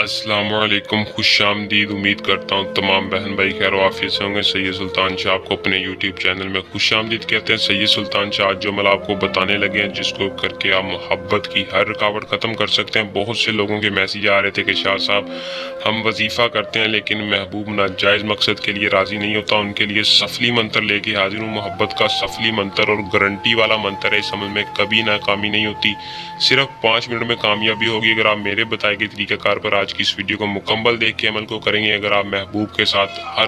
अस्सलाम वालेकुम, खुश आमदीद। उम्मीद करता हूँ तमाम बहन भाई खैर आफियत से होंगे। सैयद सुल्तान शाह आपको अपने यूट्यूब चैनल में खुश आमदीद कहते हैं। सैयद सुल्तान शाह आज जो अमल आपको बताने लगे हैं, जिसको करके आप मोहब्बत की हर रुकावट ख़त्म कर सकते हैं। बहुत से लोगों के मैसेज आ रहे थे कि शाह साहब हम वजीफ़ा करते हैं लेकिन महबूब नाजायज़ मकसद के लिए राज़ी नहीं होता, उनके लिए सफली मंत्र लेके हाजिर हूँ। मोहब्बत का सफली मंत्र और गारंटी वाला मंत्र है। इस अमल में कभी नाकामी नहीं होती, सिर्फ 5 मिनट में कामयाबी होगी अगर आप मेरे बताए गए तरीक़ाकार पर आज की इस वीडियो को मुकम्मल देख के अमल को करेंगे। अगर आप महबूब के साथ हर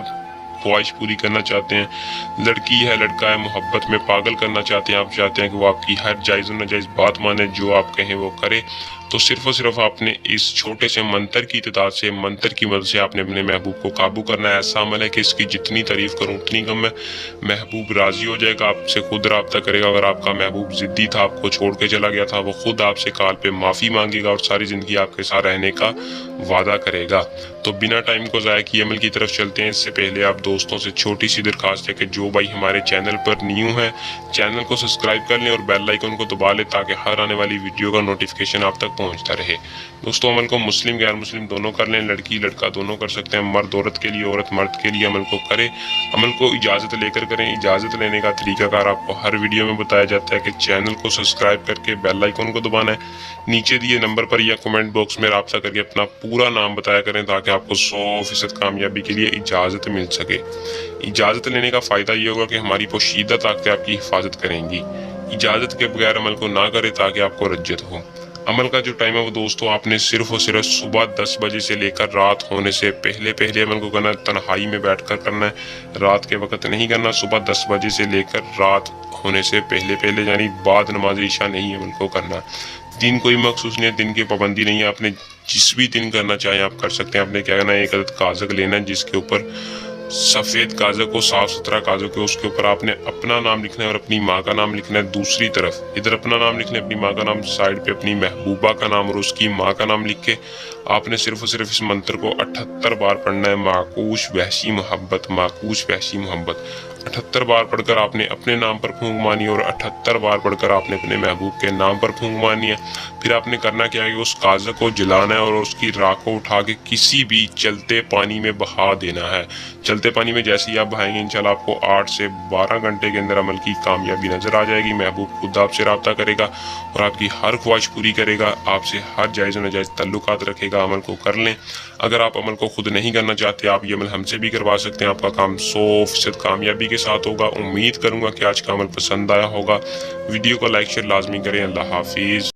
ख्वाहिश पूरी करना चाहते हैं, लड़की है लड़का है, मोहब्बत में पागल करना चाहते हैं, आप चाहते हैं कि वो आपकी हर जायज़ और नाजायज़ बात माने, जो आप कहें वो करे, तो सिर्फ और सिर्फ आपने इस छोटे से मंत्र की तादाद से, मंत्र की मदद से आपने अपने महबूब को काबू करना है। ऐसा अमल है कि इसकी जितनी तारीफ करूं उतनी कम है। महबूब राजी हो जाएगा, आपसे खुद रब्ता करेगा। अगर आपका महबूब जिद्दी था, आपको छोड़ के चला गया था, वो खुद आपसे कॉल पे माफ़ी मांगेगा और सारी ज़िंदगी आपके साथ रहने का वादा करेगा। तो बिना टाइम को ज़ाया किए अमल की तरफ चलते हैं। इससे पहले आप दोस्तों से छोटी सी दरखास्त है कि जो भाई हमारे चैनल पर न्यू है, चैनल को सब्सक्राइब कर लें और बेल आइकन को दबा लें ताकि हर आने वाली वीडियो का नोटिफिकेशन आप तक पहुंचता रहे। दोस्तों, अमल को मुस्लिम गैर मुस्लिम दोनों कर लें, लड़की लड़का दोनों कर सकते हैं। मर्द औरत के लिए, औरत मर्द के लिए अमल को करें। अमल को इजाज़त लेकर करें। इजाज़त लेने का तरीकाकार आपको हर वीडियो में बताया जाता है कि चैनल को सब्सक्राइब करके बेल आइकन को दबाना है, नीचे दिए नंबर पर या कमेंट बॉक्स में राब्ता करके अपना पूरा नाम बताया करें ताकि आपको 100% कामयाबी के लिए इजाज़त मिल सके। इजाज़त लेने का फ़ायदा ये होगा कि हमारी पोशीदा ताकतें आपकी हिफाजत करेंगी। इजाज़त के बगैर अमल को ना करें ताकि आपको रज्जत हो। अमल का जो टाइम है वो दोस्तों आपने सिर्फ और सिर्फ सुबह 10 बजे से लेकर रात होने से पहले पहले अमल को करना है। तन्हाई में बैठकर करना है, रात के वक्त नहीं करना। सुबह 10 बजे से लेकर रात होने से पहले पहले यानी बाद नमाज ईशा नहीं अमल को करना। दिन कोई मखसूस नहीं है, दिन की पाबंदी नहीं है। आपने जिस भी दिन करना चाहें आप कर सकते हैं। आपने क्या करना है, एक अदद कागज़ लेना है जिसके ऊपर सफ़ेद कागज़ को, साफ सुथरा कागज़ को, उसके ऊपर आपने अपना नाम लिखना है और अपनी माँ का नाम लिखना है। दूसरी तरफ इधर अपना नाम लिखना है, अपनी माँ का नाम, साइड पे अपनी महबूबा का नाम और उसकी माँ का नाम लिख के आपने सिर्फ और सिर्फ इस मंत्र को 78 बार पढ़ना है। माकूश वहशी मोहब्बत, माकूश वहशी मोहब्बत 78 बार पढ़कर आपने अपने नाम पर फूंक मानी और 78 बार पढ़कर आपने अपने महबूब के नाम पर फूंक मानी है। फिर आपने करना क्या है कि उस कागज़ को जलाना है और उसकी राख को उठा के किसी भी चलते पानी में बहा देना है। चलते पानी में जैसे ही आप बहाएंगे इंशाल्लाह आपको 8 से 12 घंटे के अंदर अमल की कामयाबी नजर आ जाएगी। महबूब खुद आपसे रब्ता करेगा और आपकी हर ख्वाहिश पूरी करेगा, आपसे हर जायज़ और नाजायज़ तल्लुकात रखेगा। अमल को कर लें। अगर आप अमल को खुद नहीं करना चाहते, आप ये अमल हमसे भी करवा सकते हैं। आपका काम 100% कामयाबी के साथ होगा। उम्मीद करूंगा कि आज का अमल पसंद आया होगा। वीडियो को लाइक शेयर लाजमी करें। अल्लाह हाफिज़।